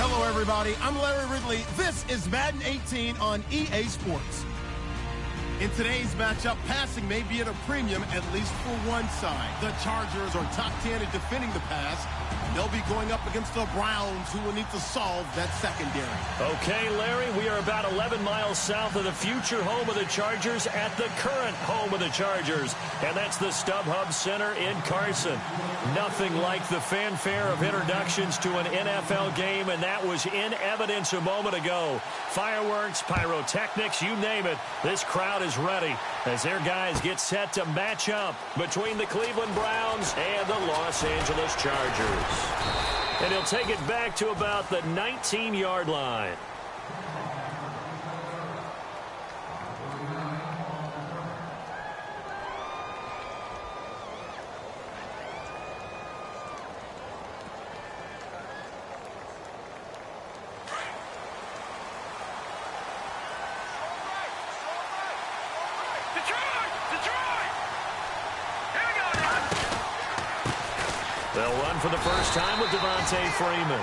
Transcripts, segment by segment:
Hello, everybody. I'm Larry Ridley. This is Madden 18 on EA Sports. In today's matchup, passing may be at a premium, at least for one side. The Chargers are top 10 at defending the pass. They'll be going up against the Browns, who will need to solve that secondary. Okay, Larry, we are about 11 miles south of the future home of the Chargers at the current home of the Chargers, and that's the StubHub Center in Carson. Nothing like the fanfare of introductions to an NFL game, and that was in evidence a moment ago. Fireworks, pyrotechnics, you name it. This crowd is ready as their guys get set to match up between the Cleveland Browns and the Los Angeles Chargers. And he'll take it back to about the 19-yard line. They'll run for the first time with Devontae Freeman.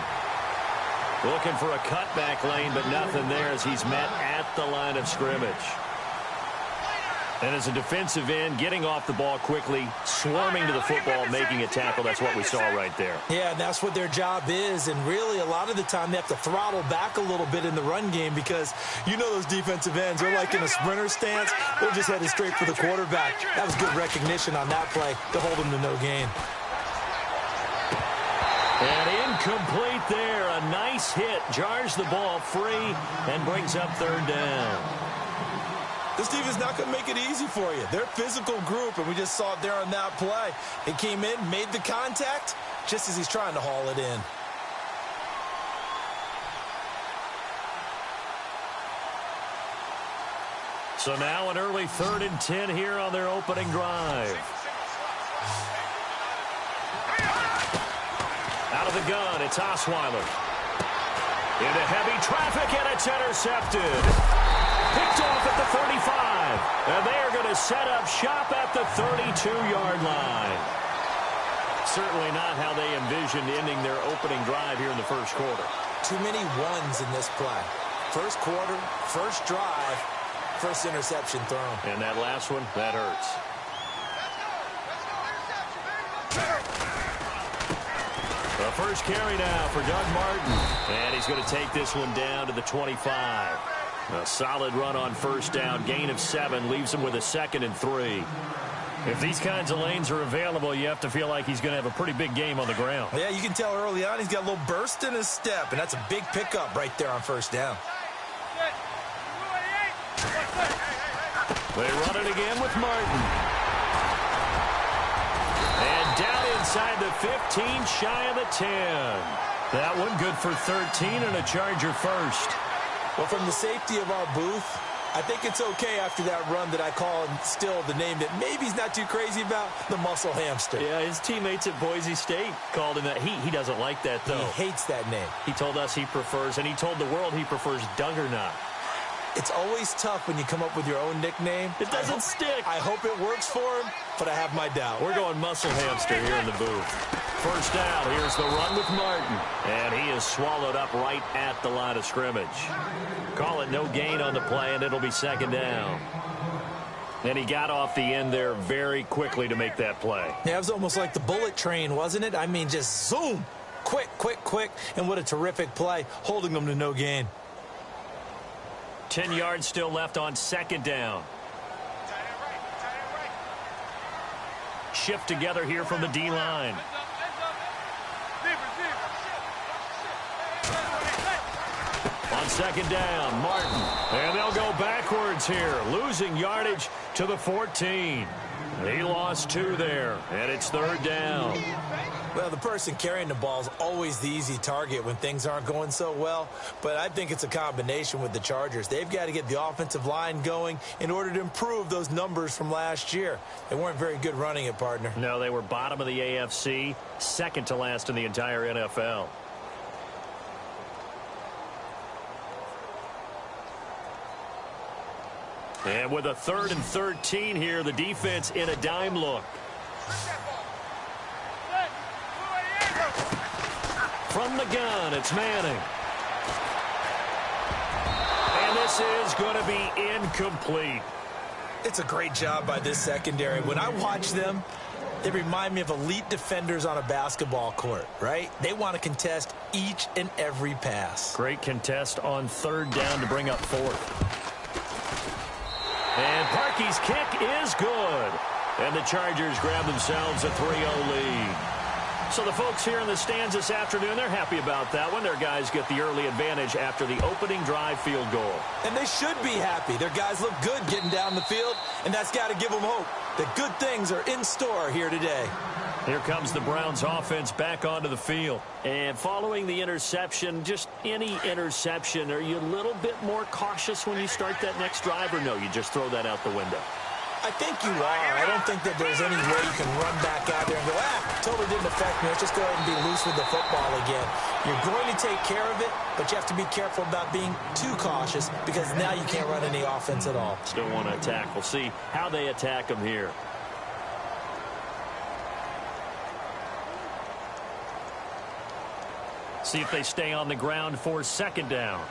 Looking for a cutback lane, but nothing there as he's met at the line of scrimmage. And as a defensive end, getting off the ball quickly, swarming to the football, making a tackle, that's what we saw right there. Yeah, and that's what their job is. And really, a lot of the time, they have to throttle back a little bit in the run game because you know those defensive ends, they're like in a sprinter stance. They're just headed straight for the quarterback. That was good recognition on that play to hold them to no gain. And incomplete there. A nice hit. Jars the ball free and brings up third down. This team is not going to make it easy for you. They're a physical group, and we just saw it there on that play. He came in, made the contact, just as he's trying to haul it in. So now an early 3rd and 10 here on their opening drive. Out of the gun, it's Osweiler. Into heavy traffic, and it's intercepted. Picked off at the 35. And they are going to set up shop at the 32-yard line. Certainly not how they envisioned ending their opening drive here in the first quarter. Too many ones in this play. First quarter, first drive, first interception thrown. And that last one, that hurts. The first carry now for Doug Martin. And he's going to take this one down to the 25. A solid run on first down. Gain of 7 leaves him with a 2nd and 3. If these kinds of lanes are available, you have to feel like he's going to have a pretty big game on the ground. Yeah, you can tell early on he's got a little burst in his step, and that's a big pickup right there on first down. They run it again with Martin. And down inside the 15, shy of the 10. That one good for 13 and a Charger first. Well, from the safety of our booth, I think it's okay after that run that I call him still the name that maybe he's not too crazy about, the muscle hamster. Yeah, his teammates at Boise State called him that. He doesn't like that, though. He hates that name. He told us he prefers, and he told the world he prefers Duggernaut. It's always tough when you come up with your own nickname. It doesn't stick. I hope it works for him, but I have my doubt. We're going muscle hamster here in the booth. First down, here's the run with Martin. And he is swallowed up right at the line of scrimmage. Call it no gain on the play, and it'll be 2nd down. And he got off the end there very quickly to make that play. Yeah, it was almost like the bullet train, wasn't it? I mean, just zoom. Quick, quick, quick. And what a terrific play, holding them to no gain. 10 yards still left on 2nd down. Shift together here from the D-line. On 2nd down, Martin. And they'll go backwards here, losing yardage to the 14. He lost 2 there, and it's 3rd down. Well, the person carrying the ball is always the easy target when things aren't going so well, but I think it's a combination with the Chargers. They've got to get the offensive line going in order to improve those numbers from last year. They weren't very good running it, partner. No, they were bottom of the AFC, 2nd to last in the entire NFL. And with a 3rd and 13 here, the defense in a dime look. From the gun, it's Manning. And this is going to be incomplete. It's a great job by this secondary. When I watch them, they remind me of elite defenders on a basketball court, right? They want to contest each and every pass. Great contest on third down to bring up fourth. And Parkey's kick is good. And the Chargers grab themselves a 3-0 lead. So the folks here in the stands this afternoon, they're happy about that one. Their guys get the early advantage after the opening drive field goal. And they should be happy. Their guys look good getting down the field, and that's got to give them hope that good things are in store here today. Here comes the Browns offense back onto the field. And following the interception, just any interception, are you a little bit more cautious when you start that next drive, or no, you just throw that out the window? I think you are. I don't think that there's any way you can run back out there and go, totally didn't affect me. Let's just go ahead and be loose with the football again. You're going to take care of it, but you have to be careful about being too cautious because now you can't run any offense at all. Still want to attack. We'll see how they attack them here. See if they stay on the ground for second down.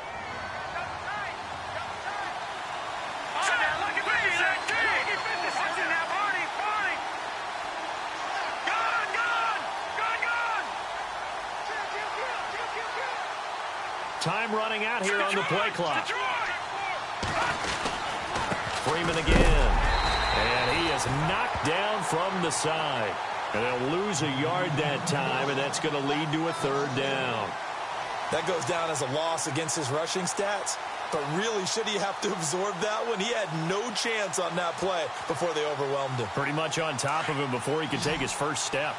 Time running out here on the play clock. Freeman again. And he is knocked down from the side. And they'll lose a yard that time, and that's going to lead to a third down. That goes down as a loss against his rushing stats. But really, should he have to absorb that one? He had no chance on that play before they overwhelmed him. Pretty much on top of him before he could take his first step.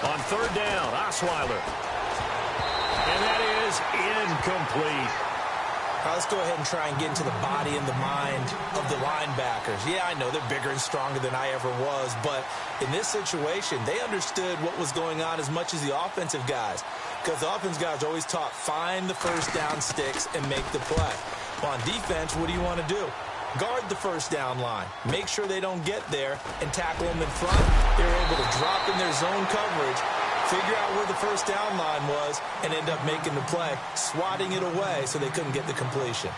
On third down, Osweiler. And that is incomplete. Now let's go ahead and try and get into the body and the mind of the linebackers. Yeah, I know they're bigger and stronger than I ever was, but in this situation, they understood what was going on as much as the offensive guys. Because the offensive guys are always taught, find the first down sticks and make the play. Well, on defense, what do you want to do? Guard the first down line. Make sure they don't get there and tackle them in front. They were able to drop in their zone coverage, figure out where the first down line was, and end up making the play, swatting it away so they couldn't get the completion.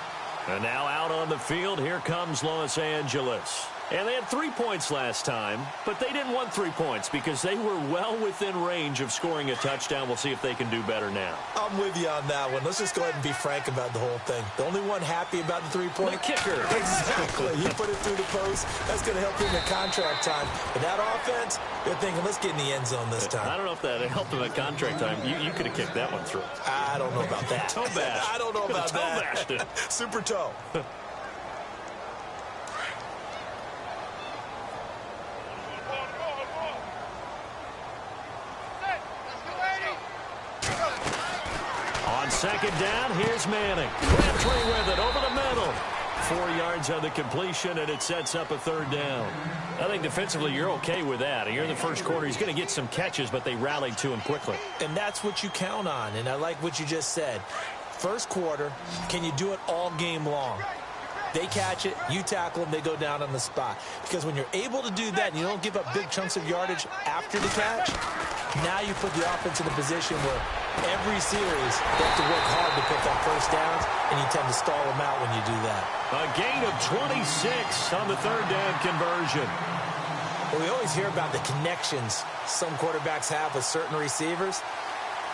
And now out on the field, here comes Los Angeles. And they had 3 points last time, but they didn't want 3 points because they were well within range of scoring a touchdown. We'll see if they can do better now. I'm with you on that one. Let's just go ahead and be frank about the whole thing. The only one happy about the three-point the kicker. Exactly. He put it through the post. That's going to help him at contract time. But that offense, they're thinking, let's get in the end zone this time. I don't know if that helped him at contract time. You could have kicked that one through. I don't know about that. Toe bash. I don't know about toe that. Bashed it. Super toe. On second down, here's Manning. Crabtree with it over the middle. 4 yards on the completion, and it sets up a third down. I think defensively you're okay with that. Here in the first quarter, he's going to get some catches, but they rallied to him quickly. And that's what you count on, and I like what you just said. First quarter, can you do it all game long? They catch it, you tackle them, they go down on the spot. Because when you're able to do that and you don't give up big chunks of yardage after the catch, now you put the offense in a position where every series they have to work hard to pick up first downs, and you tend to stall them out when you do that. A gain of 26 on the third down conversion. Well, we always hear about the connections some quarterbacks have with certain receivers.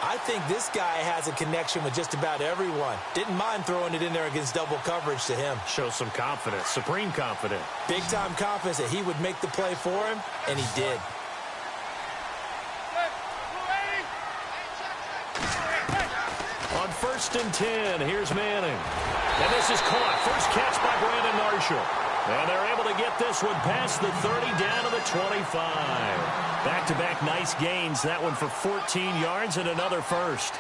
I think this guy has a connection with just about everyone. Didn't mind throwing it in there against double coverage to him. Shows some confidence, supreme confidence. Big-time confidence that he would make the play for him, and he did. On 1st and 10, here's Manning. And this is caught. First catch by Brandon Marshall. And they're able to get this one past the 30 down to the 25. Back-to-back nice gains. That one for 14 yards and another first.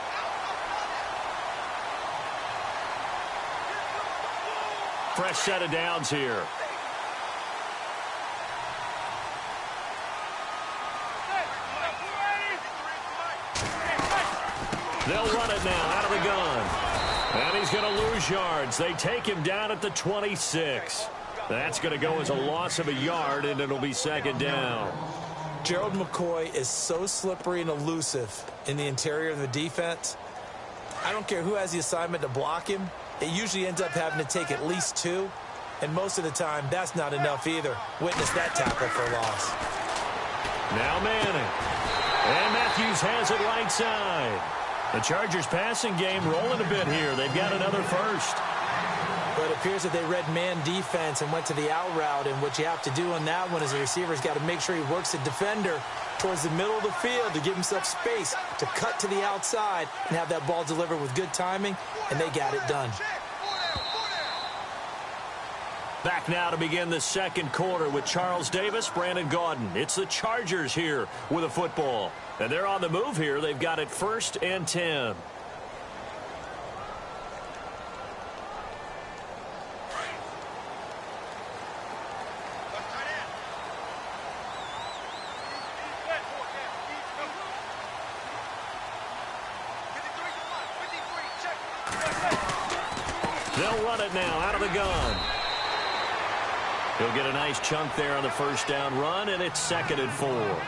Fresh set of downs here. They'll run it now out of the gun. And he's going to lose yards. They take him down at the 26. That's going to go as a loss of a yard, and it'll be second down. Gerald McCoy is so slippery and elusive in the interior of the defense. I don't care who has the assignment to block him. It usually ends up having to take at least 2. And most of the time, that's not enough either. Witness that tackle for loss. Now Manning. And Matthews has it right side. The Chargers passing game rolling a bit here. They've got another first. But it appears that they read man defense and went to the out route. And what you have to do on that one is the receiver's got to make sure he works the defender towards the middle of the field to give himself space to cut to the outside and have that ball delivered with good timing. And they got it done. Back now to begin the second quarter with Charles Davis, Brandon Gaudin. It's the Chargers here with a football. And they're on the move here. They've got it 1st and 10. They'll run it now out of the gun. He'll get a nice chunk there on the first down run, and it's 2nd and 4.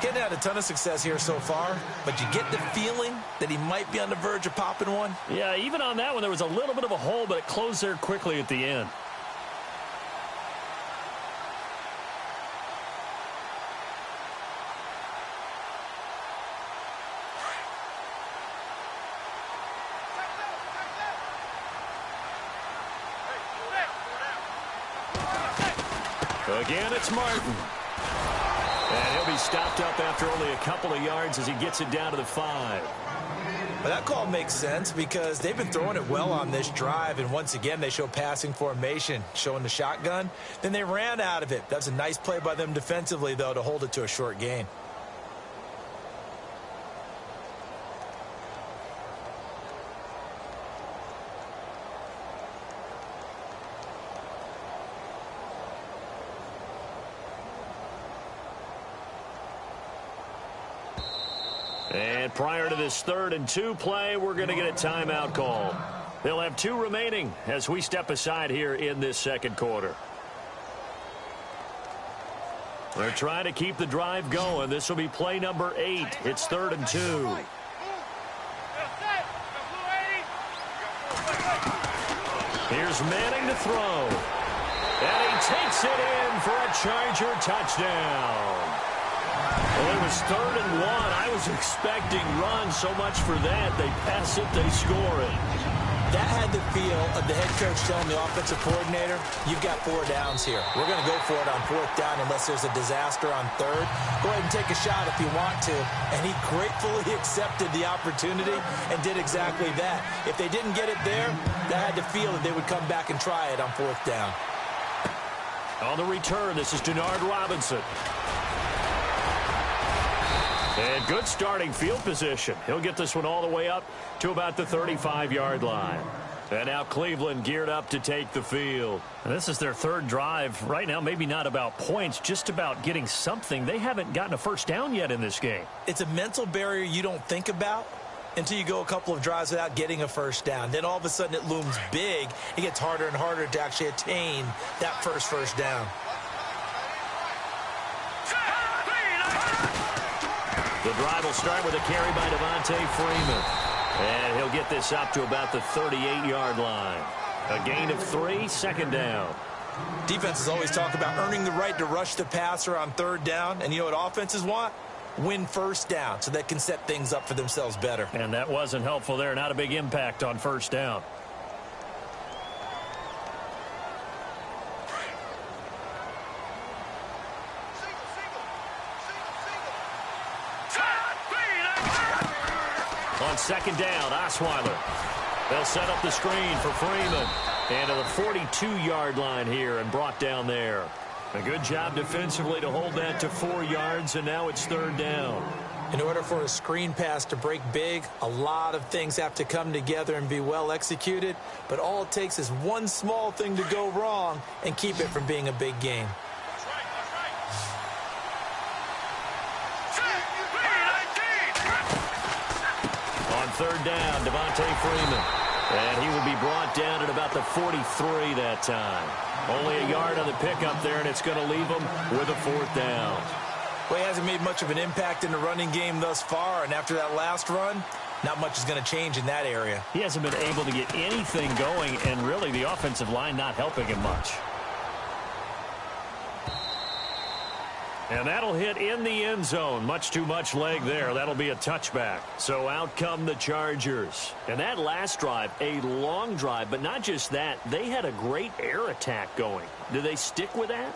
Getting had a ton of success here so far, but you get the feeling that he might be on the verge of popping one. Yeah, even on that one, there was a little bit of a hole, but it closed there quickly at the end. Again, it's Martin. And he'll be stopped up after only a couple of yards as he gets it down to the 5. Well, that call makes sense because they've been throwing it well on this drive, and once again they show passing formation, showing the shotgun. Then they ran out of it. That's a nice play by them defensively, though, to hold it to a short gain. And prior to this 3rd and 2 play, we're going to get a timeout call. They'll have 2 remaining as we step aside here in this second quarter. They're trying to keep the drive going. This will be play number 8. It's 3rd and 2. Here's Manning to throw. And he takes it in for a Charger touchdown. Well, it was 3rd and 1. I was expecting runs so much for that. They pass it, they score it. That had the feel of the head coach telling the offensive coordinator, you've got 4 downs here. We're going to go for it on 4th down unless there's a disaster on 3rd. Go ahead and take a shot if you want to. And he gratefully accepted the opportunity and did exactly that. If they didn't get it there, that had the feel that they would come back and try it on 4th down. On the return, this is Denard Robinson. And good starting field position. He'll get this one all the way up to about the 35-yard line. And now Cleveland geared up to take the field. And this is their 3rd drive. Right now, maybe not about points, just about getting something. They haven't gotten a first down yet in this game. It's a mental barrier you don't think about until you go a couple of drives without getting a first down. Then all of a sudden it looms big. It gets harder and harder to actually attain that first down. The drive will start with a carry by Devontae Freeman. And he'll get this up to about the 38-yard line. A gain of 3, 2nd down. Defenses always talk about earning the right to rush the passer on 3rd down. And you know what offenses want? Win first down so they can set things up for themselves better. And that wasn't helpful there. Not a big impact on 1st down. On 2nd down, Osweiler. They'll set up the screen for Freeman. And to the 42-yard line here and brought down there. A good job defensively to hold that to 4 yards, and now it's 3rd down. In order for a screen pass to break big, a lot of things have to come together and be well executed. But all it takes is one small thing to go wrong and keep it from being a big game. On 3rd down, Devontae Freeman. And he will be brought down at about the 43 that time. Only a yard on the pickup there, and it's going to leave him with a 4th down. Well, he hasn't made much of an impact in the running game thus far, and after that last run, not much is going to change in that area. He hasn't been able to get anything going, and really the offensive line not helping him much. And that'll hit in the end zone. Much too much leg there. That'll be a touchback. So out come the Chargers. And that last drive, a long drive, but not just that. They had a great air attack going. Do they stick with that?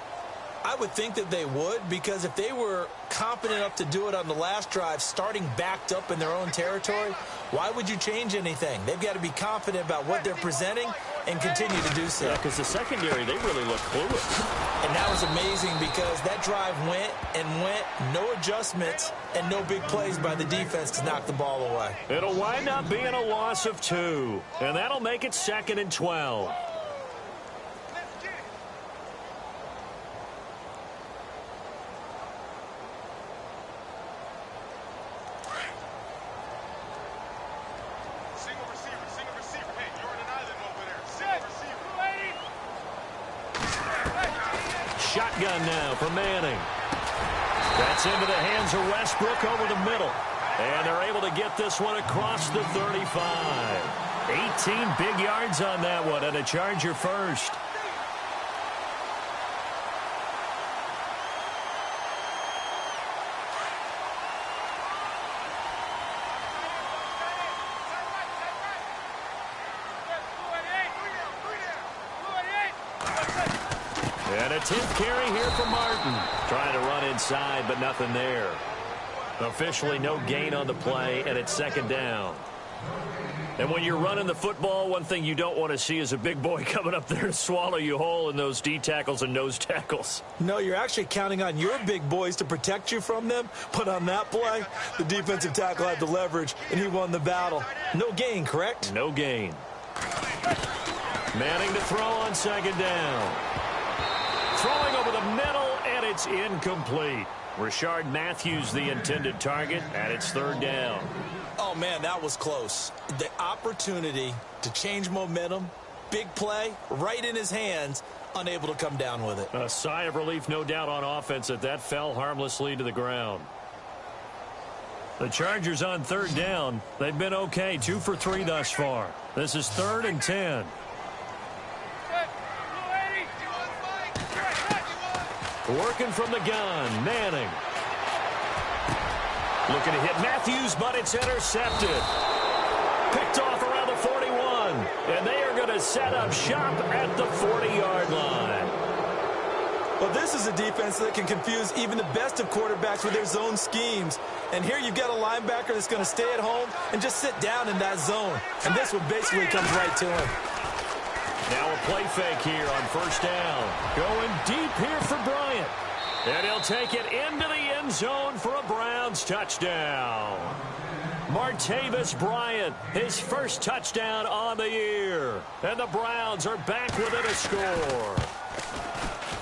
I would think that they would, because if they were confident enough to do it on the last drive, starting backed up in their own territory, why would you change anything? They've got to be confident about what they're presenting and continue to do so. Yeah, because the secondary, they really look clueless. And that was amazing because that drive went and went, no adjustments, and no big plays by the defense to knock the ball away. It'll wind up being a loss of 2, and that'll make it 2nd and 12. Shotgun now for Manning. That's into the hands of Westbrook over the middle. And they're able to get this one across the 35. 18 big yards on that one, and a Charger first. And a 10th carry here for Martin. Trying to run inside, but nothing there. Officially no gain on the play, and it's 2nd down. And when you're running the football, one thing you don't want to see is a big boy coming up there to swallow you whole in those D tackles and nose tackles. No, you're actually counting on your big boys to protect you from them. But on that play, the defensive tackle had the leverage, and he won the battle. No gain, correct? No gain. Manning to throw on 2nd down. Throwing over the middle, and it's incomplete. Rashard Matthews, the intended target, and it's 3rd down. Oh, man, that was close. The opportunity to change momentum, big play, right in his hands, unable to come down with it. A sigh of relief, no doubt, on offense that fell harmlessly to the ground. The Chargers on 3rd down. They've been okay, 2 for 3 thus far. This is 3rd and 10. Working from the gun, Manning. Looking to hit Matthews, but it's intercepted. Picked off around the 41. And they are going to set up shop at the 40-yard line. Well, this is a defense that can confuse even the best of quarterbacks with their zone schemes. And here you've got a linebacker that's going to stay at home and just sit down in that zone. And this one basically comes right to him. Now a play fake here on 1st down. Going deep here for Bryant. And he'll take it into the end zone for a Browns touchdown. Martavis Bryant, his first touchdown on the year. And the Browns are back within a score.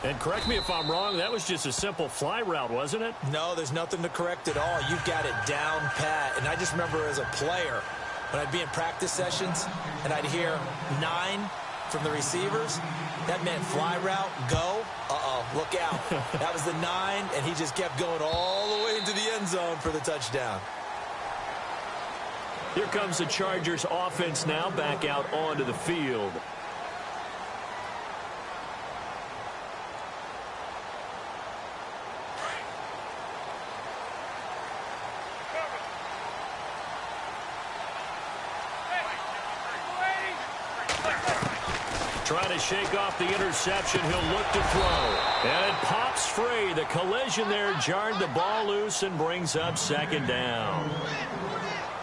And correct me if I'm wrong, that was just a simple fly route, wasn't it? No, there's nothing to correct at all. You've got it down pat. And I just remember as a player, when I'd be in practice sessions and I'd hear 9 from the receivers, that meant fly route, go. Look out. That was the 9, and he just kept going all the way into the end zone for the touchdown. Here comes the Chargers offense now back out onto the field. Trying to shake off the interception. He'll look to throw. And it pops free. The collision there jarred the ball loose and brings up 2nd down.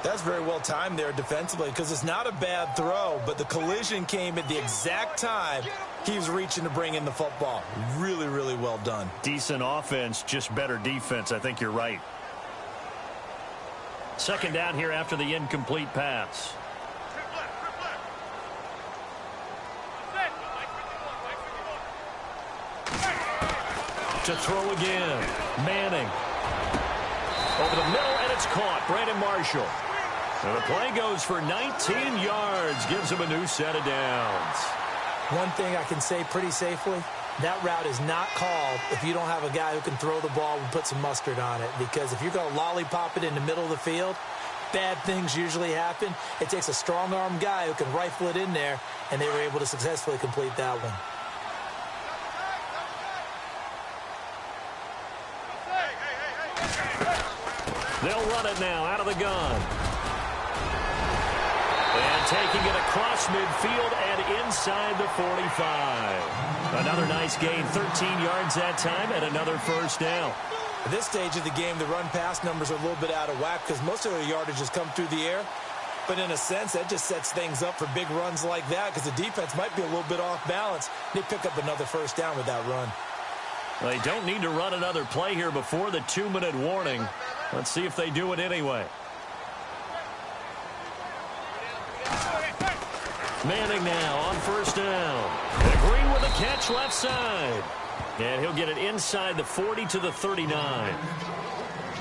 That's very well timed there defensively because it's not a bad throw, but the collision came at the exact time he was reaching to bring in the football. Really, really well done. Decent offense, just better defense. I think you're right. 2nd down here after the incomplete pass. To throw again. Manning. Over the middle, and it's caught. Brandon Marshall. And the play goes for 19 yards. Gives him a new set of downs. One thing I can say pretty safely, That route is not called if you don't have a guy who can throw the ball and put some mustard on it, because if you're going to lollipop it in the middle of the field, bad things usually happen. It takes a strong-arm guy who can rifle it in there, and they were able to successfully complete that one. They'll run it now out of the gun. And taking it across midfield and inside the 45. Another nice gain, 13 yards that time, and another first down. At this stage of the game, the run-pass numbers are a little bit out of whack because most of their yardage has come through the air. But in a sense, that just sets things up for big runs like that because the defense might be a little bit off balance. They pick up another first down with that run. Well, they don't need to run another play here before the 2-minute warning. Let's see if they do it anyway. Manning now on first down. And Green with a catch left side. And he'll get it inside the 40 to the 39.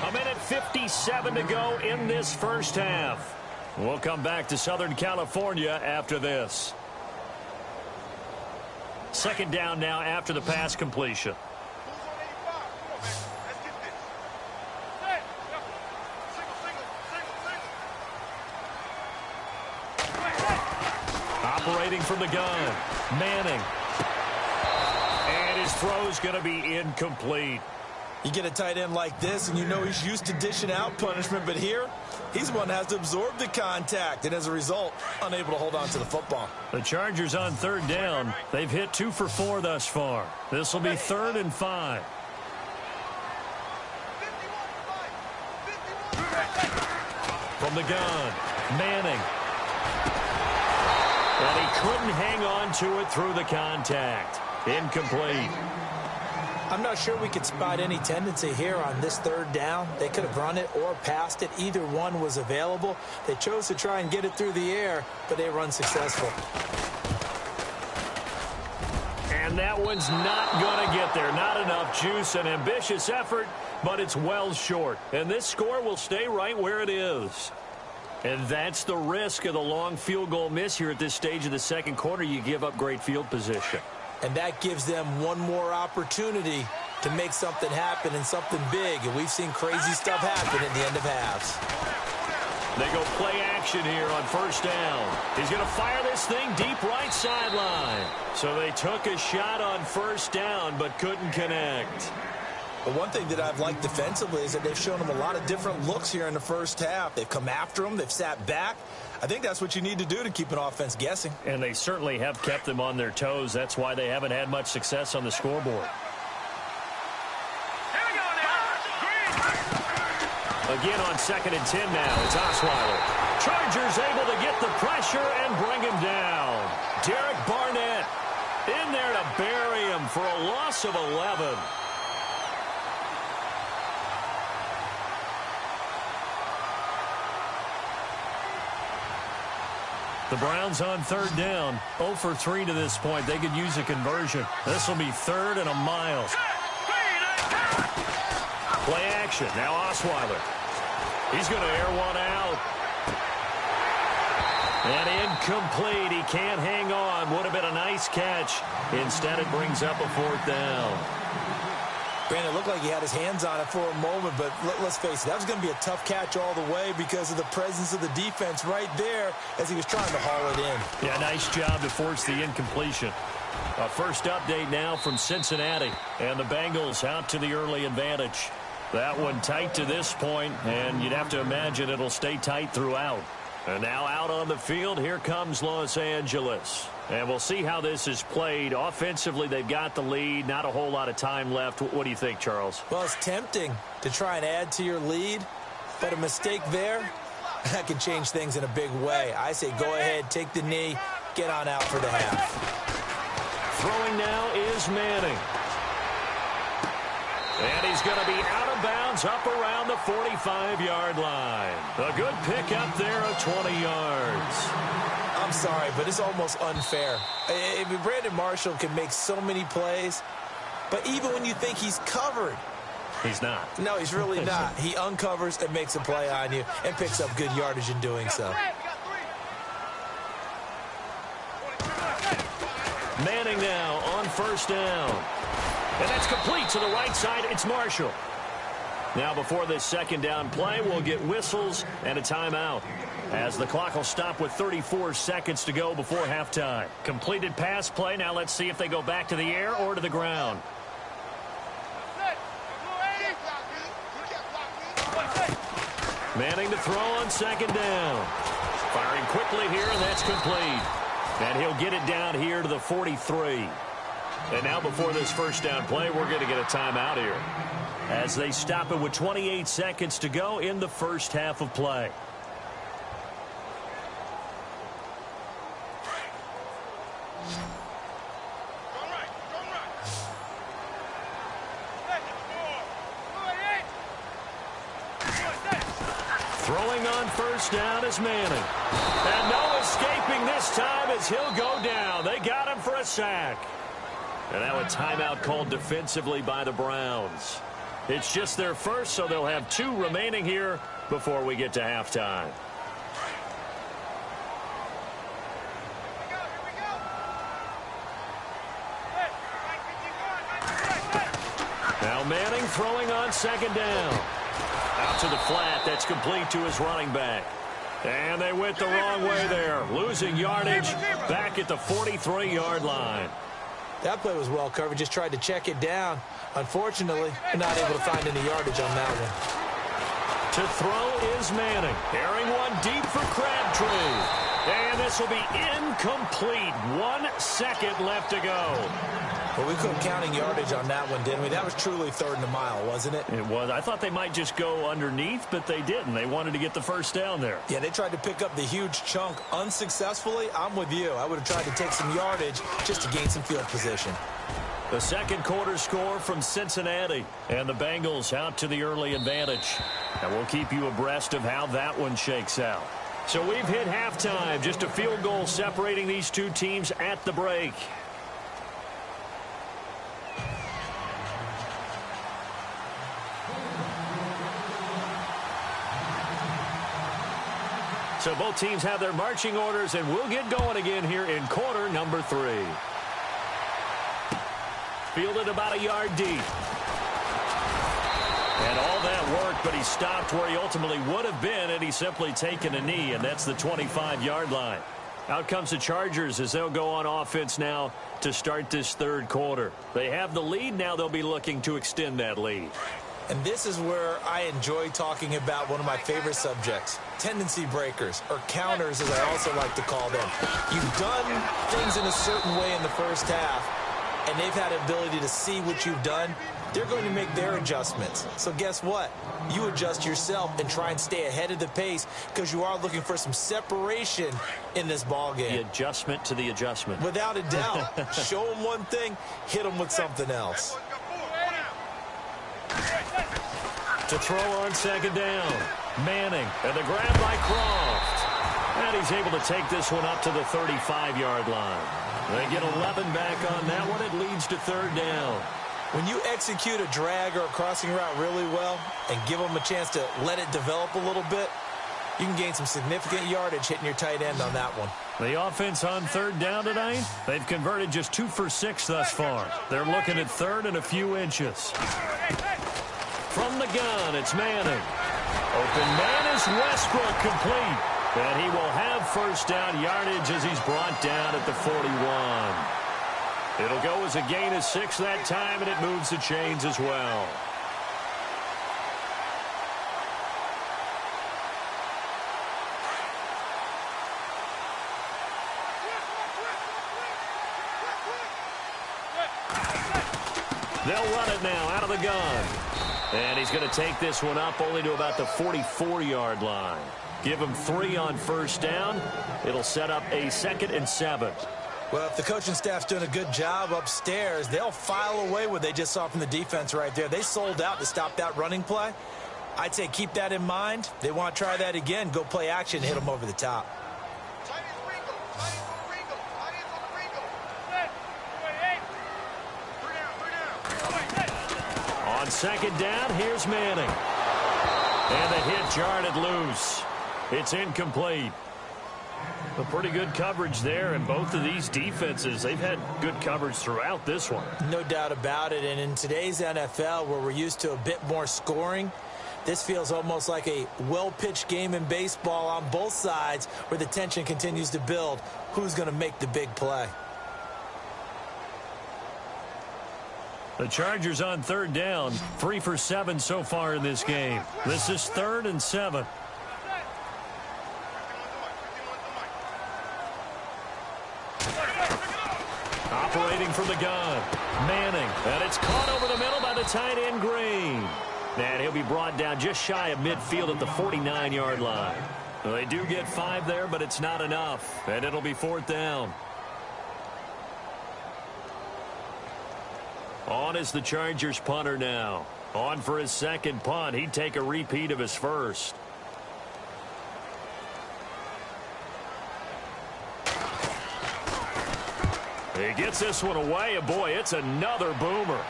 A minute 57 to go in this first half. We'll come back to Southern California after this. Second down now after the pass completion. Operating from the gun, Manning. And his throw's going to be incomplete. You get a tight end like this, and you know he's used to dishing out punishment, but here, he's the one that has to absorb the contact, and as a result, unable to hold on to the football. The Chargers on third down. They've hit 2 for 4 thus far. This will be 3rd and 5. From the gun, Manning. And he couldn't hang on to it through the contact. Incomplete. I'm not sure we could spot any tendency here on this third down. They could have run it or passed it. Either one was available. They chose to try and get it through the air, but they were unsuccessful. And that one's not going to get there. Not enough juice. An ambitious effort, but it's well short. And this score will stay right where it is. And that's the risk of the long field goal miss here at this stage of the second quarter. You give up great field position. And that gives them one more opportunity to make something happen and something big. And we've seen crazy stuff happen at the end of halves. They go play action here on first down. He's going to fire this thing deep right sideline. So they took a shot on first down but couldn't connect. But one thing that I've liked defensively is that they've shown them a lot of different looks here in the first half. They've come after them. They've sat back. I think that's what you need to do to keep an offense guessing. And they certainly have kept them on their toes. That's why they haven't had much success on the scoreboard. Again on 2nd and 10 now. It's Osweiler. Chargers able to get the pressure and bring him down. Derek Barnett in there to bury him for a loss of 11. The Browns on third down, 0 for 3 to this point. They could use a conversion. This will be 3rd and a mile. Play action. Now Osweiler. He's going to air one out. And incomplete. He can't hang on. Would have been a nice catch. Instead, it brings up a 4th down. Brandon, it looked like he had his hands on it for a moment, but let's face it, that was going to be a tough catch all the way because of the presence of the defense right there as he was trying to haul it in. Yeah, nice job to force the incompletion. A first update now from Cincinnati, and the Bengals out to the early advantage. That one tight to this point, and you'd have to imagine it'll stay tight throughout. And now out on the field, here comes Los Angeles. And we'll see how this is played. Offensively, they've got the lead. Not a whole lot of time left. What do you think, Charles? Well, it's tempting to try and add to your lead, but a mistake there, that can change things in a big way. I say go ahead, take the knee, get on out for the half. Throwing now is Manning. And he's going to be out of bounds up around the 45-yard line. A good pickup there of 20 yards. I'm sorry, but it's almost unfair. I mean, Brandon Marshall can make so many plays, but even when you think he's covered, he's not. No, he's really not. He uncovers and makes a play on you and picks up good yardage in doing so. Manning now on first down. And that's complete to the right side. It's Marshall. Now before this second down play, we'll get whistles and a timeout, as the clock will stop with 34 seconds to go before halftime. Completed pass play. Now let's see if they go back to the air or to the ground. Manning to throw on second down. Firing quickly here, and that's complete. And he'll get it down here to the 43. And now before this first down play, we're going to get a timeout here, as they stop it with 28 seconds to go in the first half of play. Throwing on first down is Manning. And no escaping this time, as he'll go down. They got him for a sack. And now a timeout called defensively by the Browns. It's just their first, so they'll have 2 remaining here before we get to halftime. Now Manning throwing on second down. Out to the flat. That's complete to his running back. And they went the wrong way there. Losing yardage back at the 43-yard line. That play was well covered. Just tried to check it down. Unfortunately, not able to find any yardage on that one. To throw is Manning. Airing one deep for Crabtree. And this will be incomplete. 1 second left to go. Well, we couldn't counting yardage on that one, didn't we? That was truly third and a mile, wasn't it? It was. I thought they might just go underneath, but they didn't. They wanted to get the first down there. Yeah, they tried to pick up the huge chunk unsuccessfully. I'm with you. I would have tried to take some yardage just to gain some field position. The second quarter score from Cincinnati, and the Bengals out to the early advantage. And we'll keep you abreast of how that one shakes out. So we've hit halftime. Just a field goal separating these two teams at the break. So both teams have their marching orders, and we'll get going again here in quarter number 3. Fielded about a yard deep. And all that work, but he stopped where he ultimately would have been had he simply taken a knee, and that's the 25-yard line. Out comes the Chargers as they'll go on offense now to start this third quarter. They have the lead. Now they'll be looking to extend that lead. And this is where I enjoy talking about one of my favorite subjects, tendency breakers, or counters as I also like to call them. You've done things in a certain way in the first half, and they've had the ability to see what you've done. They're going to make their adjustments. So guess what? You adjust yourself and try and stay ahead of the pace because you are looking for some separation in this ball game. The adjustment to the adjustment. Without a doubt. Show them one thing, hit them with something else. To throw on second down. Manning, and the grab by Croft. And he's able to take this one up to the 35-yard line. They get 11 back on that one. It leads to third down. When you execute a drag or a crossing route really well and give them a chance to let it develop a little bit, you can gain some significant yardage hitting your tight end on that one. The offense on third down tonight, they've converted just 2 for 6 thus far. They're looking at third and a few inches. From the gun, it's Manning. Open man is Westbrook, complete. And he will have first down yardage as he's brought down at the 41. It'll go as a gain of 6 that time, and it moves the chains as well. They'll run it now out of the gun. And he's going to take this one up only to about the 44-yard line. Give him 3 on first down. It'll set up a 2nd and 7. Well, if the coaching staff's doing a good job upstairs, they'll file away what they just saw from the defense right there. They sold out to stop that running play. I'd say keep that in mind. They want to try that again. Go play action, hit them over the top. On second down, here's Manning. And the hit jarred it loose. It's incomplete. A pretty good coverage there, and both of these defenses, they've had good coverage throughout this one. No doubt about it, and in today's NFL, where we're used to a bit more scoring, this feels almost like a well-pitched game in baseball on both sides where the tension continues to build. Who's going to make the big play? The Chargers on third down, 3 for 7 so far in this game. This is 3rd and 7. Operating from the gun, Manning, and it's caught over the middle by the tight end Green. And he'll be brought down just shy of midfield at the 49-yard line. Well, they do get 5 there, but it's not enough, and it'll be 4th down. On is the Chargers punter now. On for his second punt. He'd take a repeat of his first. He gets this one away, and boy, it's another boomer.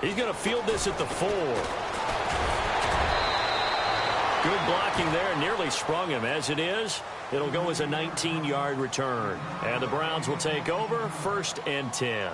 He's going to field this at the 4. Good blocking there, nearly sprung him. As it is, it'll go as a 19-yard return. And the Browns will take over, 1st and 10.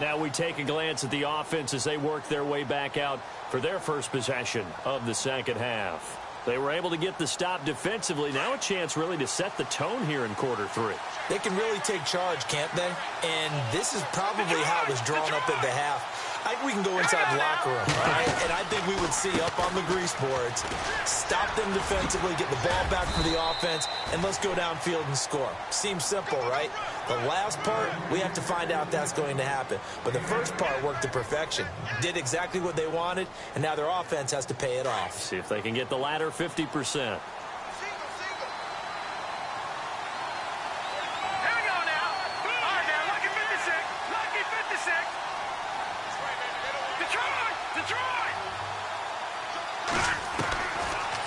Now we take a glance at the offense as they work their way back out for their first possession of the second half. They were able to get the stop defensively. Now a chance really to set the tone here in quarter 3. They can really take charge, can't they? And this is probably how it was drawn up at the half. I think we can go inside the locker room, right? And I think we would see up on the grease boards, stop them defensively, get the ball back for the offense, and let's go downfield and score. Seems simple, right? The last part, we have to find out that's going to happen. But the first part worked to perfection. Did exactly what they wanted, and now their offense has to pay it off. See if they can get the latter 50%.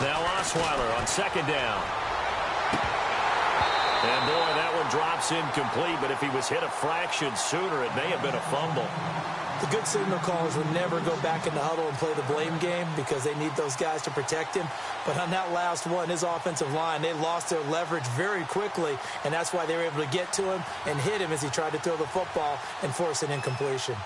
Now Osweiler on second down. And boy, that one drops incomplete, but if he was hit a fraction sooner, it may have been a fumble. The good signal callers would never go back in the huddle and play the blame game because they need those guys to protect him. But on that last one, his offensive line, they lost their leverage very quickly, and that's why they were able to get to him and hit him as he tried to throw the football and force an incompletion.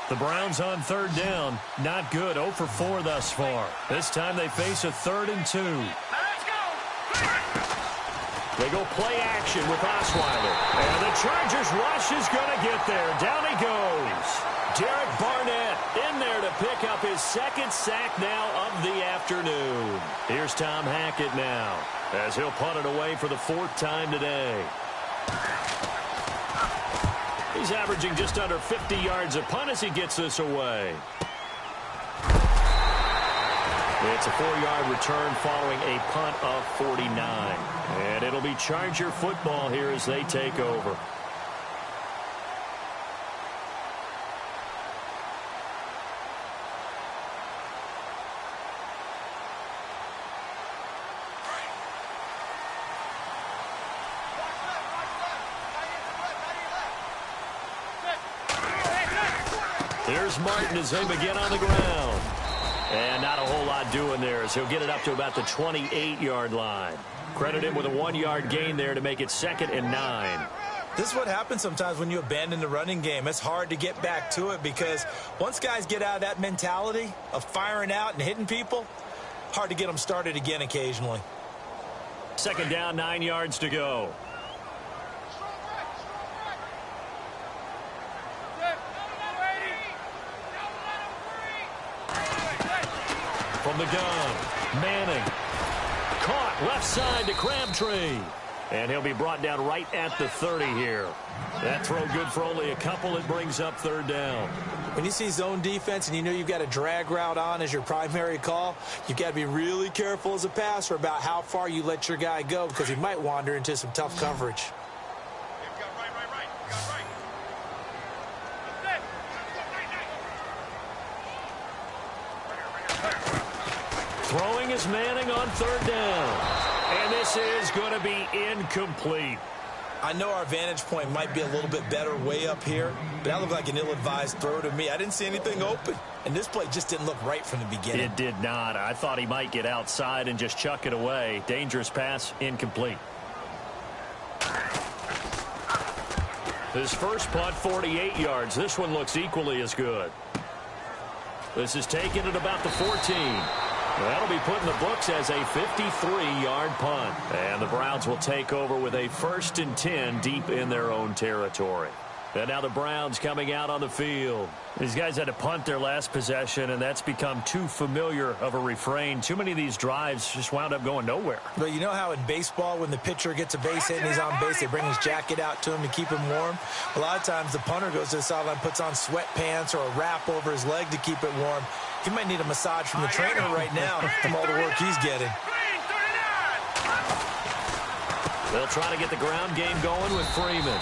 The Browns on third down. Not good. 0 for 4 thus far. This time they face a 3rd and 2. They go play action with Osweiler. And the Chargers rush is going to get there. Down he goes. Derek Barnett in there to pick up his 2nd sack now of the afternoon. Here's Tom Hackett now as he'll punt it away for the 4th time today. He's averaging just under 50 yards a punt as he gets this away. It's a 4-yard return following a punt of 49. And it'll be Charger football here as they take over. Here's Martin as they begin on the ground. And not a whole lot doing there as he'll get it up to about the 28-yard line. Credit him with a 1-yard gain there to make it 2nd and 9. This is what happens sometimes when you abandon the running game. It's hard to get back to it because once guys get out of that mentality of firing out and hitting people, hard to get them started again occasionally. 2nd down, 9 yards to go. From the gun, Manning. Caught left side to Crabtree. And he'll be brought down right at the 30 here. That throw good for only a couple. It brings up 3rd down. When you see zone defense and you know you've got a drag route on as your primary call, you've got to be really careful as a passer about how far you let your guy go because he might wander into some tough coverage. Throwing is Manning on 3rd down. And this is going to be incomplete. I know our vantage point might be a little bit better way up here, but that looked like an ill-advised throw to me. I didn't see anything open, and this play just didn't look right from the beginning. It did not. I thought he might get outside and just chuck it away. Dangerous pass, incomplete. His first punt, 48 yards. This one looks equally as good. This is taken at about the 14. That'll be put in the books as a 53-yard punt. And the Browns will take over with a 1st and 10 deep in their own territory. And now the Browns coming out on the field. These guys had to punt their last possession, and that's become too familiar of a refrain. Too many of these drives just wound up going nowhere. But you know how in baseball, when the pitcher gets a base hit and he's on base, they bring his jacket out to him to keep him warm? A lot of times the punter goes to the sideline, puts on sweatpants or a wrap over his leg to keep it warm. He might need a massage from the trainer right now from all the work he's getting. They'll try to get the ground game going with Freeman.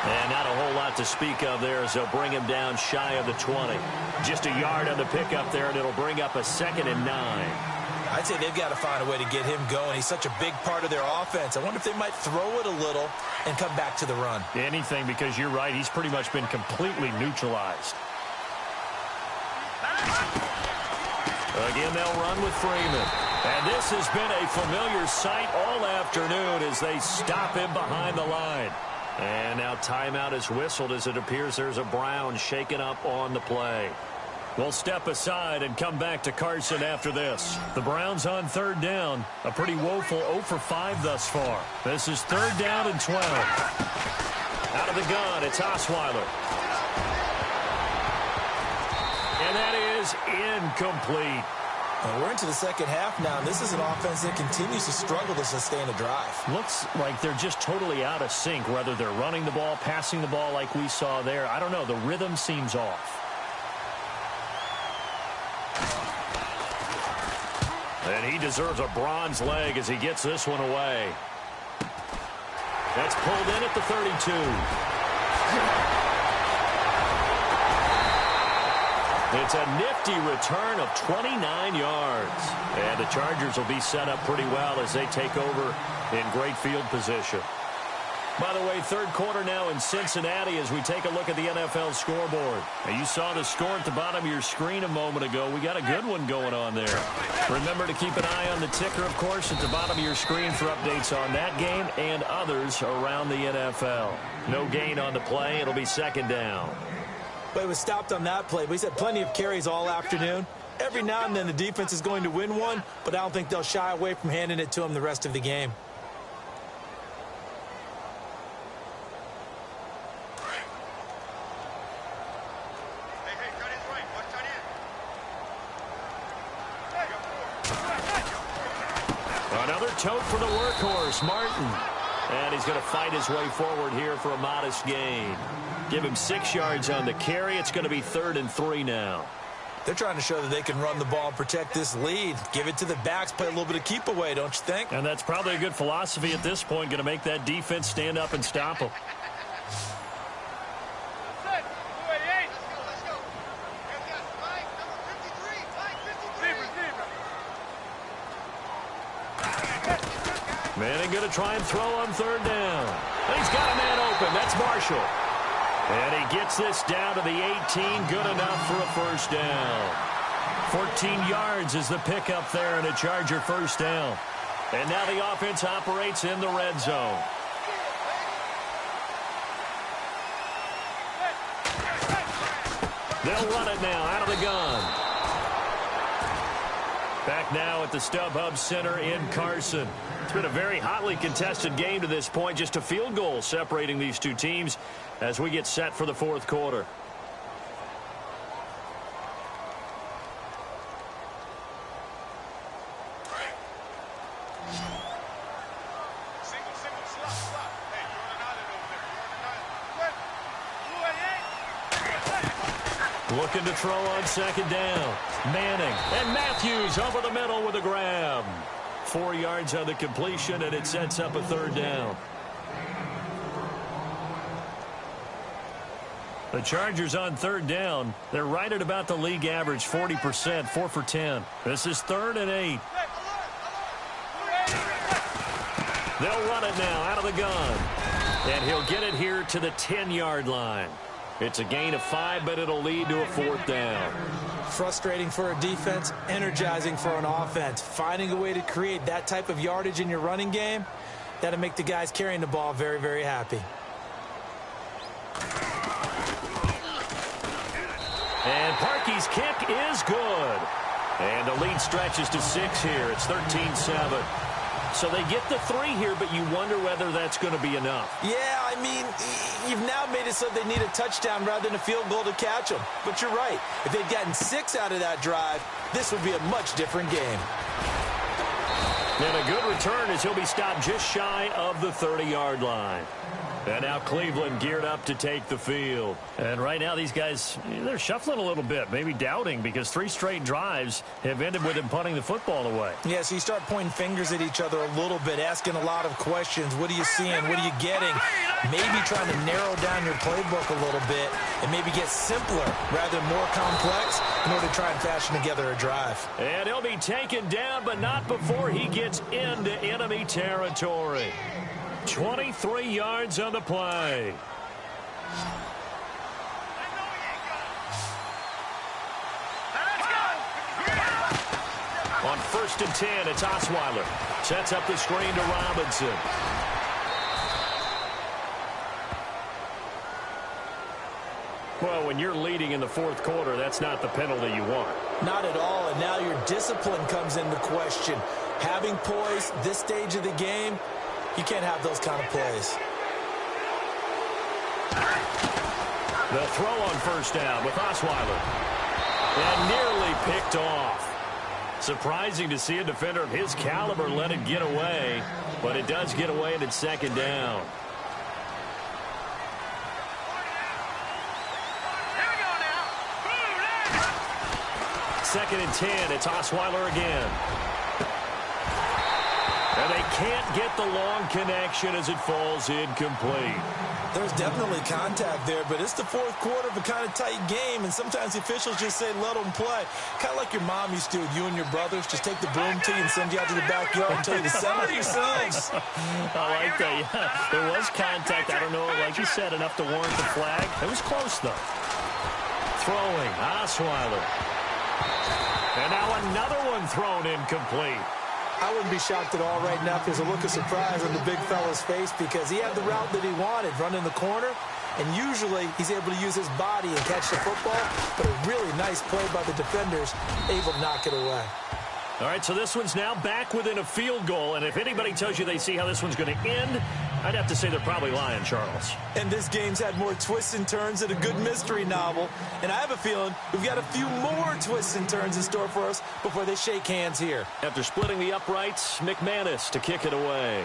And not a whole lot to speak of there as they'll bring him down shy of the 20. Just a yard on the pickup there, and it'll bring up a 2nd and 9. I'd say they've got to find a way to get him going. He's such a big part of their offense. I wonder if they might throw it a little and come back to the run. Anything, because you're right. He's pretty much been completely neutralized. Again, they'll run with Freeman. And this has been a familiar sight all afternoon as they stop him behind the line. And now timeout is whistled as it appears there's a Brown shaken up on the play. We'll step aside and come back to Carson after this. The Browns on 3rd down. A pretty woeful 0 for 5 thus far. This is 3rd down and 12. Out of the gun, it's Osweiler. And that is incomplete. And we're into the second half now, and this is an offense that continues to struggle to sustain a drive. Looks like they're just totally out of sync, whether they're running the ball, passing the ball like we saw there. I don't know. The rhythm seems off. And he deserves a bronze leg as he gets this one away. That's pulled in at the 32. It's a nifty return of 29 yards. And the Chargers will be set up pretty well as they take over in great field position. By the way, 3rd quarter now in Cincinnati as we take a look at the NFL scoreboard. Now, you saw the score at the bottom of your screen a moment ago. We got a good one going on there. Remember to keep an eye on the ticker, of course, at the bottom of your screen for updates on that game and others around the NFL. No gain on the play. It'll be 2nd down. But he was stopped on that play, but he's had plenty of carries all afternoon. Every now and then the defense is going to win one, but I don't think they'll shy away from handing it to him the rest of the game. Another tote for the workhorse, Martin. And he's going to fight his way forward here for a modest gain. Give him 6 yards on the carry. It's going to be 3rd and 3 now. They're trying to show that they can run the ball and protect this lead. Give it to the backs, play a little bit of keep away, don't you think? And that's probably a good philosophy at this point, going to make that defense stand up and stop them. Manning going to try and throw on 3rd down. And he's got a man open. That's Marshall. And he gets this down to the 18. Good enough for a 1st down. 14 yards is the pickup there and a Charger 1st down. And now the offense operates in the red zone. They'll run it now out of the gun. Back now at the StubHub Center in Carson. It's been a very hotly contested game to this point. Just a field goal separating these two teams as we get set for the 4th quarter. Looking to throw on 2nd down. Manning and Matthews over the middle with a grab. 4 yards on the completion, and it sets up a 3rd down. The Chargers on 3rd down. They're right at about the league average, 40%, 4 for 10. This is 3rd and 8. They'll run it now out of the gun. And he'll get it here to the 10-yard line. It's a gain of 5, but it'll lead to a 4th down. Frustrating for a defense, energizing for an offense. Finding a way to create that type of yardage in your running game, that'll make the guys carrying the ball very, very happy. And Parkey's kick is good. And the lead stretches to 6 here. It's 13-7. So they get the 3 here, but you wonder whether that's going to be enough. Yeah, I mean, you've now made it so they need a touchdown rather than a field goal to catch them. But you're right. If they'd gotten 6 out of that drive, this would be a much different game. And a good return as he'll be stopped just shy of the 30-yard line. And now Cleveland geared up to take the field. And right now these guys, they're shuffling a little bit, maybe doubting, because 3 straight drives have ended with him punting the football away. Yeah, so you start pointing fingers at each other a little bit, asking a lot of questions. What are you seeing? What are you getting? Maybe trying to narrow down your playbook a little bit and maybe get simpler rather than more complex in order to try and fashion together a drive. And he'll be taken down, but not before he gets into enemy territory. 23 yards on the play. On 1st and 10, it's Osweiler. Sets up the screen to Robinson. Well, when you're leading in the 4th quarter, that's not the penalty you want. Not at all, and now your discipline comes into question. Having poise this stage of the game, you can't have those kind of plays. The throw on 1st down with Osweiler. And nearly picked off. Surprising to see a defender of his caliber let it get away, but it does get away and it's 2nd down. Second and 10, it's Osweiler again. And they can't get the long connection as it falls incomplete. There's definitely contact there, but it's the 4th quarter of a kind of tight game, and sometimes the officials just say, let them play. Kind of like your mom used to with you and your brothers. Just take the broom to you and send you out to the backyard and tell you to settle yourselves. I like that, yeah. There was contact. I don't know, like you said, enough to warrant the flag. It was close, though. Throwing, Osweiler. And now another one thrown incomplete. I wouldn't be shocked at all right now if there's a look of surprise on the big fella's face because he had the route that he wanted, running the corner, and usually he's able to use his body and catch the football, but a really nice play by the defenders, able to knock it away. All right, so this one's now back within a field goal, and if anybody tells you they see how this one's going to end, I'd have to say they're probably lying, Charles. And this game's had more twists and turns than a good mystery novel, and I have a feeling we've got a few more twists and turns in store for us before they shake hands here. After splitting the uprights, McManus to kick it away.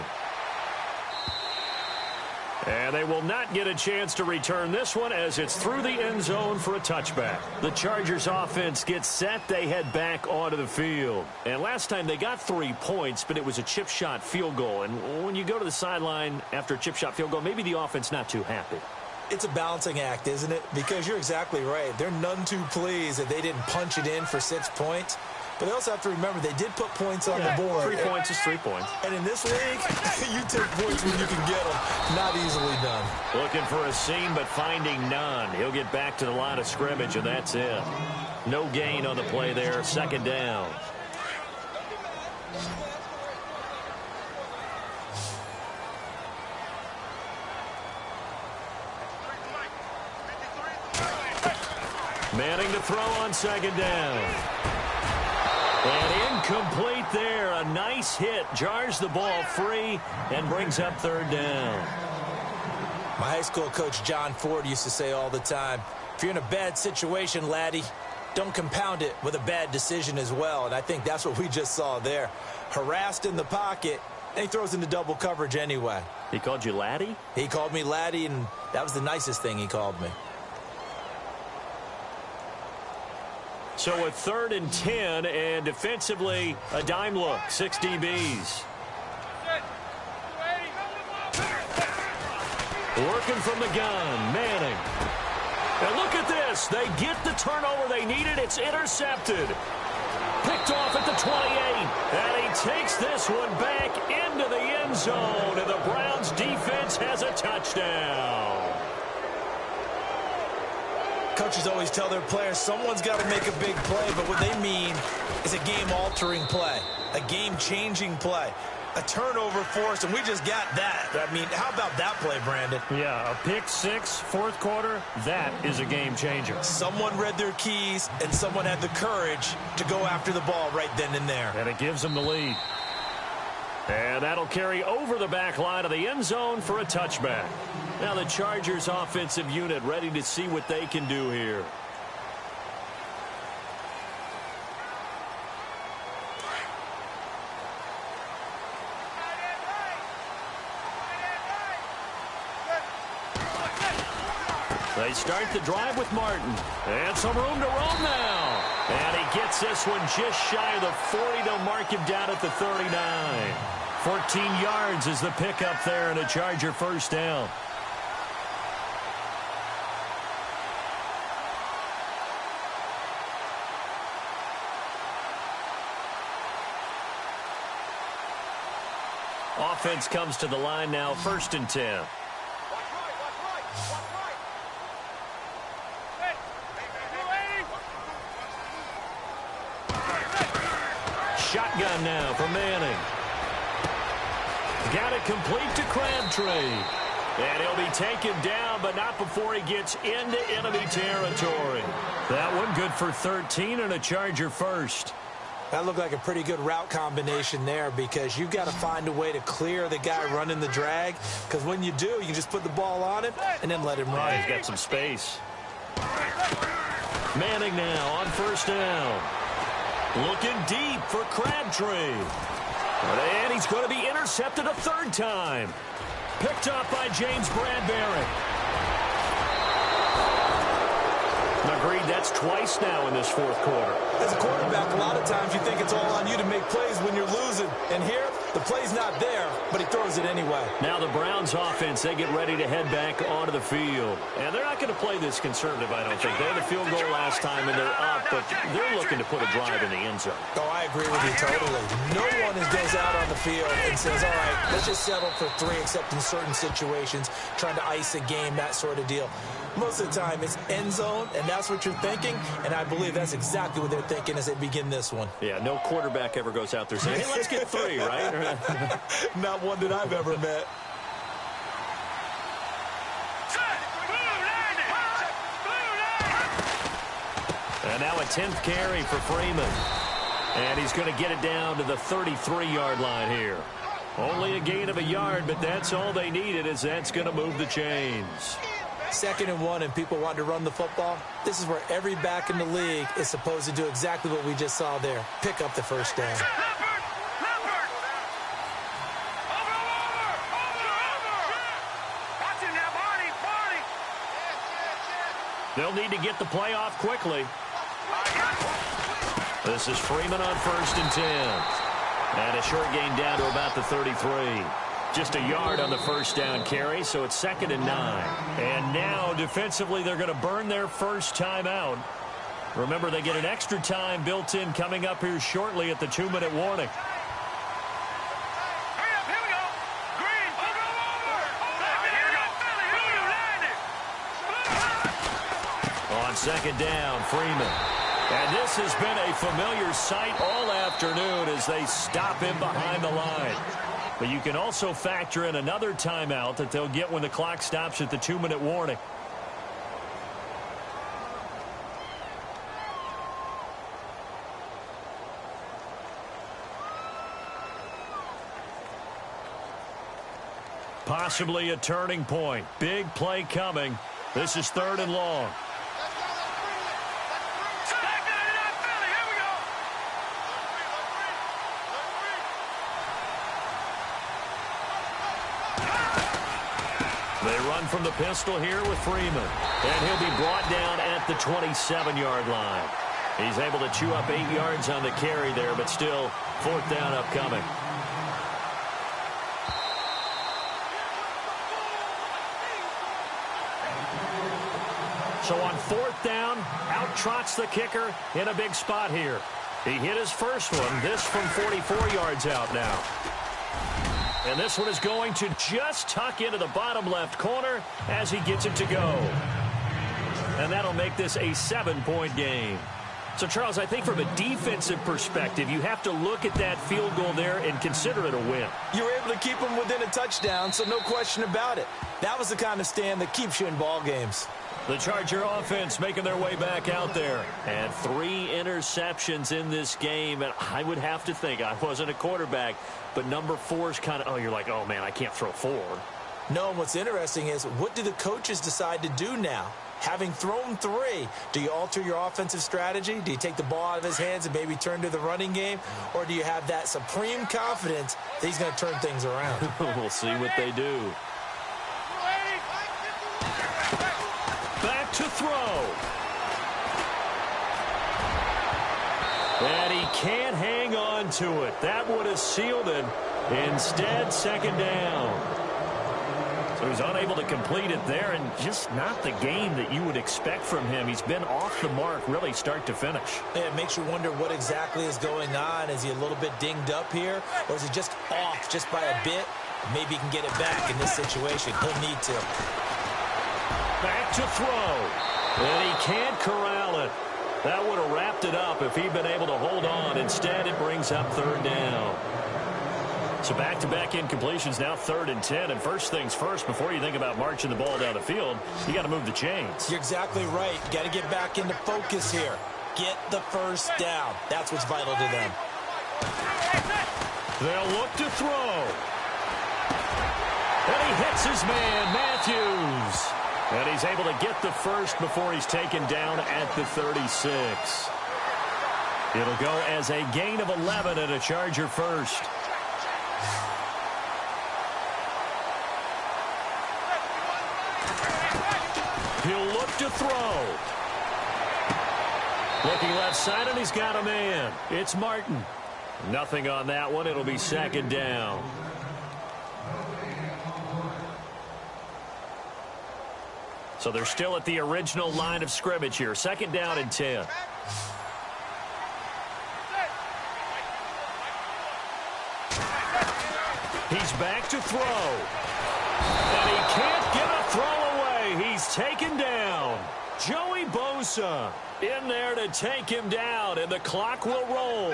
And they will not get a chance to return this one as it's through the end zone for a touchback. The Chargers offense gets set. They head back onto the field. And last time they got 3 points, but it was a chip shot field goal. And when you go to the sideline after a chip shot field goal, maybe the offense not too happy. It's a balancing act, isn't it? Because you're exactly right. They're none too pleased that they didn't punch it in for 6 points. But they also have to remember they did put points on the board. 3 points is 3 points. And in this league, you take points when you can get them. Not easily done. Looking for a seam, but finding none. He'll get back to the line of scrimmage, and that's it. No gain on the play there. 2nd down. Manning to throw on 2nd down. And incomplete there. A nice hit. Jars the ball free and brings up 3rd down. My high school coach, John Ford, used to say all the time, if you're in a bad situation, laddie, don't compound it with a bad decision as well. And I think that's what we just saw there. Harassed in the pocket, and he throws into double coverage anyway. He called you laddie? He called me laddie, and that was the nicest thing he called me. So a 3rd and 10, and defensively, a dime look. 6 DBs. Working from the gun, Manning. And look at this. They get the turnover they needed. It's intercepted. Picked off at the 28. And he takes this one back into the end zone, and the Browns defense has a touchdown. Coaches always tell their players someone's got to make a big play, but what they mean is a game-altering play, a game-changing play, a turnover forced, and we just got that. I mean, how about that play, Brandon? Yeah, a pick six, fourth quarter, that is a game-changer. Someone read their keys, and someone had the courage to go after the ball right then and there. And it gives them the lead. And that'll carry over the back line of the end zone for a touchback. Now the Chargers offensive unit ready to see what they can do here. They start the drive with Martin. And some room to roam now. And he gets this one just shy of the 40. They'll mark him down at the 39. 14 yards is the pickup there, and a Charger first down. Offense comes to the line now, 1st and 10. Shotgun now for Manning. Got it complete to Crabtree. And he'll be taken down, but not before he gets into enemy territory. That one good for 13 and a Charger first. That looked like a pretty good route combination there, because you've got to find a way to clear the guy running the drag, because when you do, you can just put the ball on him and then let him run. Yeah, he's got some space. Manning now on 1st down. Looking deep for Crabtree. And he's going to be intercepted a 3rd time. Picked up by James Bradbury. Agreed, that's twice now in this 4th quarter. As a quarterback, a lot of times you think it's all on you to make plays when you're losing. And here, the play's not there, but he throws it anyway. Now the Browns offense, they get ready to head back onto the field. And they're not going to play this conservative, I don't think. They had a field goal last time, and they're up, but they're looking to put a drive in the end zone. Oh, I agree with you totally. No one goes out on the field and says, all right, let's just settle for 3, except in certain situations, trying to ice a game, that sort of deal. Most of the time, it's end zone, and that's what you're thinking, and I believe that's exactly what they're thinking as they begin this one. Yeah, no quarterback ever goes out there saying, hey, let's get 3, right? Not one that I've ever met. And now a 10th carry for Freeman. And he's going to get it down to the 33-yard line here. Only a gain of a yard, but that's all they needed, as that's going to move the chains. 2nd and 1, and people want to run the football. This is where every back in the league is supposed to do exactly what we just saw there. Pick up the 1st down. They'll need to get the play off quickly. This is Freeman on 1st and 10. And a short gain down to about the 33. Just a yard on the 1st down carry, so it's 2nd and 9. And now, defensively, they're going to burn their first timeout. Remember, they get an extra time built in coming up here shortly at the 2-minute warning. On 2nd down, Freeman. And this has been a familiar sight all afternoon as they stop him behind the line. But you can also factor in another timeout that they'll get when the clock stops at the 2-minute warning. Possibly a turning point. Big play coming. This is 3rd and long. They run from the pistol here with Freeman. And he'll be brought down at the 27-yard line. He's able to chew up 8 yards on the carry there, but still 4th down upcoming. So on 4th down, out trots the kicker in a big spot here. He hit his first one, this from 44 yards out now. And this one is going to just tuck into the bottom left corner as he gets it to go. And that'll make this a 7-point game. So, Charles, I think from a defensive perspective, you have to look at that field goal there and consider it a win. You were able to keep them within a touchdown, so no question about it. That was the kind of stand that keeps you in ball games. The Charger offense making their way back out there. And 3 interceptions in this game. And I would have to think, I wasn't a quarterback, but number 4 is kind of, you're like, oh, man, I can't throw 4. No, and what's interesting is, what do the coaches decide to do now? Having thrown 3, do you alter your offensive strategy? Do you take the ball out of his hands and maybe turn to the running game? Or do you have that supreme confidence that he's going to turn things around? We'll see what they do. Back to throw. And he can't hang on to it. That would have sealed it. Instead, second down. So he's unable to complete it there, and just not the game that you would expect from him. He's been off the mark really start to finish. Yeah, it makes you wonder what exactly is going on. Is he a little bit dinged up here, or is he just off just by a bit? Maybe he can get it back in this situation. He'll need to. Back to throw. And he can't corral it. That would have wrapped it up if he'd been able to hold on. Instead, it brings up third down. So back-to-back incompletions, now 3rd and 10. And first things first, before you think about marching the ball down the field, you got to move the chains. You're exactly right. You got to get back into focus here. Get the first down. That's what's vital to them. They'll look to throw. And he hits his man, Matthews. And he's able to get the first before he's taken down at the 36. It'll go as a gain of 11 and a Charger first. He'll look to throw. Looking left side, and he's got a man. It's Martin. Nothing on that one. It'll be second down. So they're still at the original line of scrimmage here. Second down and 10. He's back to throw. And he can't get a throw away. He's taken down. Joey Bosa in there to take him down, and the clock will roll.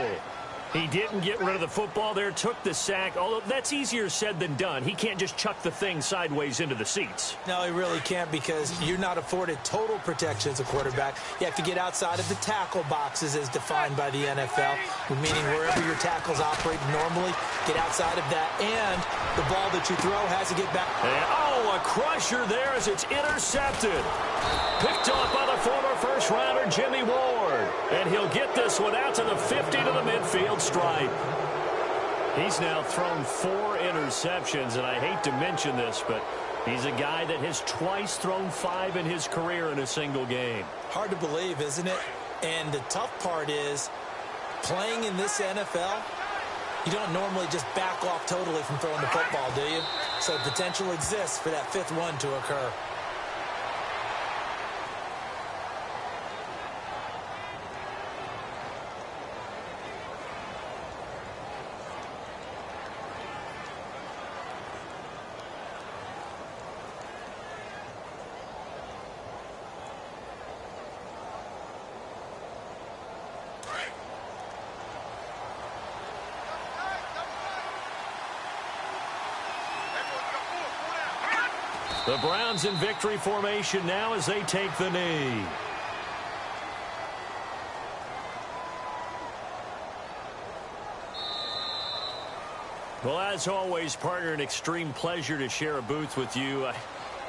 He didn't get rid of the football there, took the sack, although that's easier said than done. He can't just chuck the thing sideways into the seats. No, he really can't, because you're not afforded total protection as a quarterback. You have to get outside of the tackle boxes as defined by the NFL, meaning wherever your tackles operate normally, get outside of that, and the ball that you throw has to get back. And, a crusher there as it's intercepted. Picked off by the former first-rounder Jimmy Ward. And he'll get this one out to the 50 to the midfield stripe. He's now thrown 4 interceptions, and I hate to mention this, but he's a guy that has twice thrown 5 in his career in a single game. Hard to believe, isn't it? And the tough part is, playing in this NFL, you don't normally just back off totally from throwing the football, do you? So potential exists for that 5th one to occur. The Browns in victory formation now as they take the knee. Well, as always, partner, an extreme pleasure to share a booth with you.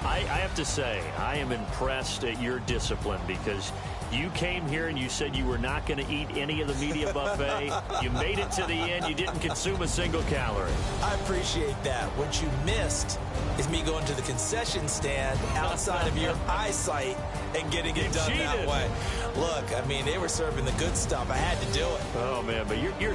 I have to say, I am impressed at your discipline, because you came here and you said you were not going to eat any of the media buffet. You made it to the end. You didn't consume a single calorie. I appreciate that. What you missed is me going to the concession stand outside of your eyesight and getting it done that way. Look, I mean, they were serving the good stuff. I had to do it. Oh, man, but you're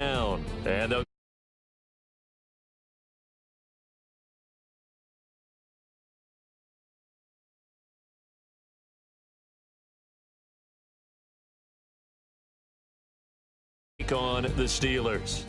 down. And on the Steelers.